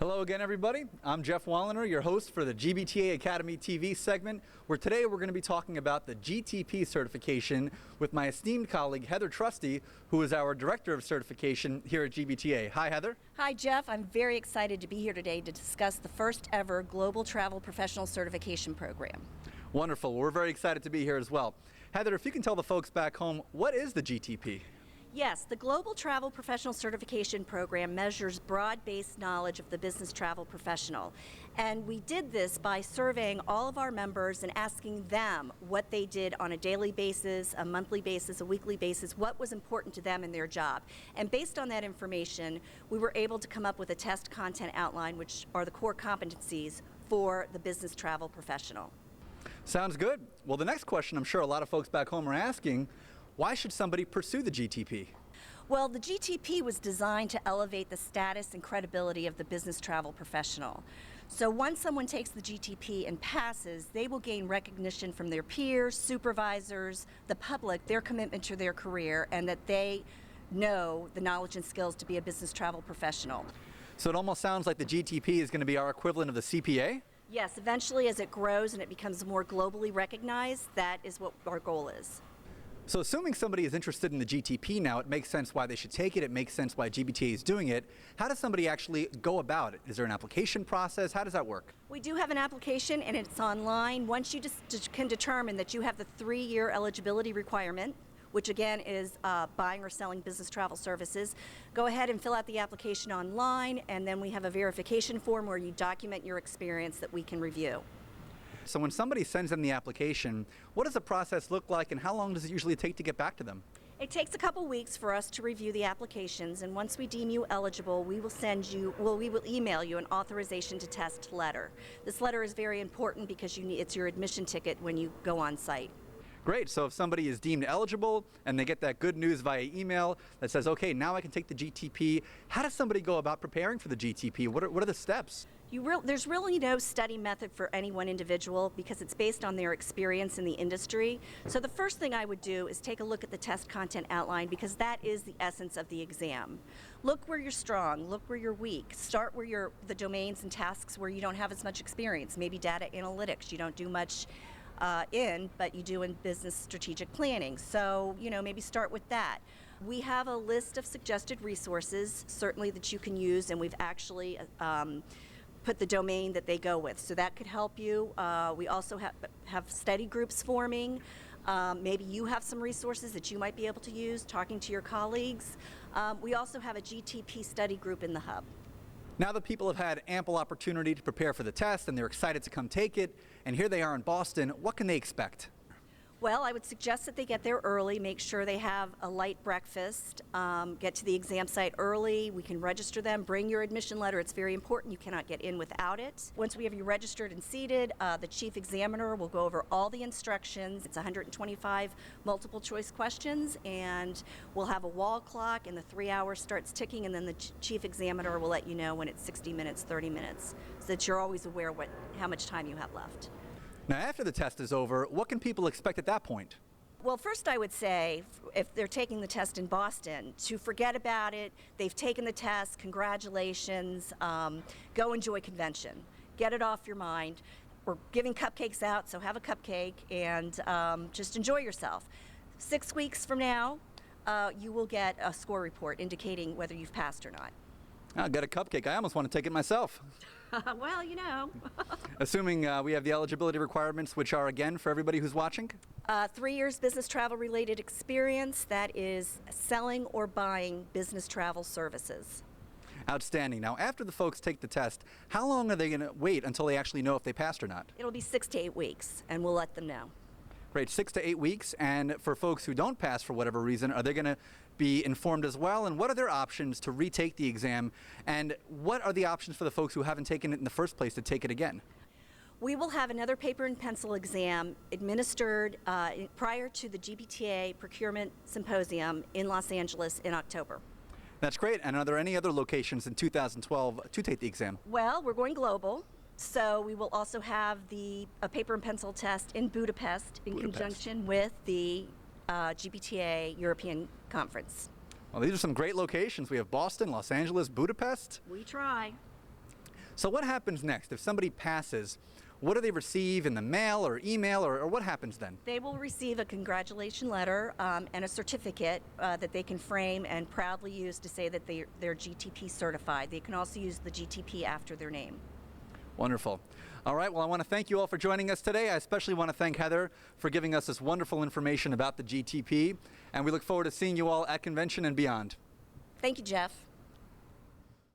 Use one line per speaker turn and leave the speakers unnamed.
Hello again, everybody. I'm Jeff Walliner, your host for the GBTA Academy TV segment, where today we're going to be talking about the GTP certification with my esteemed colleague Heather Trusty, who is our Director of Certification here at GBTA. Hi, Heather.
Hi, Jeff. I'm very excited to be here today to discuss the first ever Global Travel Professional Certification Program.
Wonderful. We're very excited to be here as well. Heather, if you can tell the folks back home, what is the GTP?
Yes, the Global Travel Professional Certification Program measures broad-based knowledge of the business travel professional. And we did this by surveying all of our members and asking them what they did on a daily basis, a monthly basis, a weekly basis, what was important to them in their job. And based on that information, we were able to come up with a test content outline, which are the core competencies for the business travel professional.
Sounds good. Well, the next question I'm sure a lot of folks back home are asking, why should somebody pursue the GTP?
Well, the GTP was designed to elevate the status and credibility of the business travel professional. So once someone takes the GTP and passes, they will gain recognition from their peers, supervisors, the public, their commitment to their career, and that they know the knowledge and skills to be a business travel professional.
So it almost sounds like the GTP is going to be our equivalent of the CPA?
Yes, eventually as it grows and it becomes more globally recognized, that is what our goal is.
So assuming somebody is interested in the GTP now, it makes sense why they should take it, it makes sense why GBTA is doing it. How does somebody actually go about it? Is there an application process? How does that work?
We do have an application and it's online. Once you just can determine that you have the 3-year eligibility requirement, which again is buying or selling business travel services, go ahead and fill out the application online, and then we have a verification form where you document your experience that we can review.
So when somebody sends in the application, what does the process look like and how long does it usually take to get back to them?
It takes a couple weeks for us to review the applications, and once we deem you eligible, we will email you an authorization to test letter. This letter is very important because it's your admission ticket when you go on site.
Great, so if somebody is deemed eligible and they get that good news via email that says, okay, now I can take the GTP, how does somebody go about preparing for the GTP? What are the steps?
There's really no study method for any one individual because it's based on their experience in the industry. So the first thing I would do is take a look at the test content outline because that is the essence of the exam. Look where you're strong, look where you're weak. Start where the domains and tasks where you don't have as much experience. Maybe data analytics, you don't do much but you do in business strategic planning. So, maybe start with that. We have a list of suggested resources, certainly that you can use, and we've actually put the domain that they go with. So that could help you. We also have study groups forming. Maybe you have some resources that you might be able to use, talking to your colleagues. We also have a GTP study group in the hub.
Now that people have had ample opportunity to prepare for the test and they're excited to come take it, and here they are in Boston, what can they expect?
Well, I would suggest that they get there early, make sure they have a light breakfast, get to the exam site early. We can register them, bring your admission letter. It's very important. You cannot get in without it. Once we have you registered and seated, the chief examiner will go over all the instructions. It's 125 multiple choice questions, and we'll have a wall clock, and the 3 hours starts ticking, and then the chief examiner will let you know when it's 60 minutes, 30 minutes, so that you're always aware how much time you have left.
Now, after the test is over, what can people expect at that point?
Well, first I would say, if they're taking the test in Boston, to forget about it. They've taken the test, congratulations, go enjoy convention. Get it off your mind. We're giving cupcakes out, so have a cupcake and just enjoy yourself. 6 weeks from now, you will get a score report indicating whether you've passed or not.
I'll get a cupcake. I almost want to take it myself.
Well,
Assuming we have the eligibility requirements, which are, again, for everybody who's watching?
3 years business travel related experience, that is selling or buying business travel services.
Outstanding. Now, after the folks take the test, how long are they going to wait until they actually know if they passed or not?
It'll be 6 to 8 weeks, and we'll let them know.
Great, 6 to 8 weeks. And for folks who don't pass for whatever reason, are they going to be informed as well? And what are their options to retake the exam? And what are the options for the folks who haven't taken it in the first place to take it again?
We will have another paper and pencil exam administered prior to the GBTA Procurement Symposium in Los Angeles in October.
That's great. And are there any other locations in 2012 to take the exam?
Well, we're going global. So we will also have a paper and pencil test in Budapest in conjunction with the GBTA European Conference.
Well, these are some great locations. We have Boston, Los Angeles, Budapest.
We try.
So what happens next? If somebody passes, what do they receive in the mail or email, or what happens then?
They will receive a congratulation letter and a certificate that they can frame and proudly use to say that they're GTP certified. They can also use the GTP after their name.
Wonderful. All right, well, I want to thank you all for joining us today. I especially want to thank Heather for giving us this wonderful information about the GTP, and we look forward to seeing you all at convention and beyond.
Thank you, Jeff.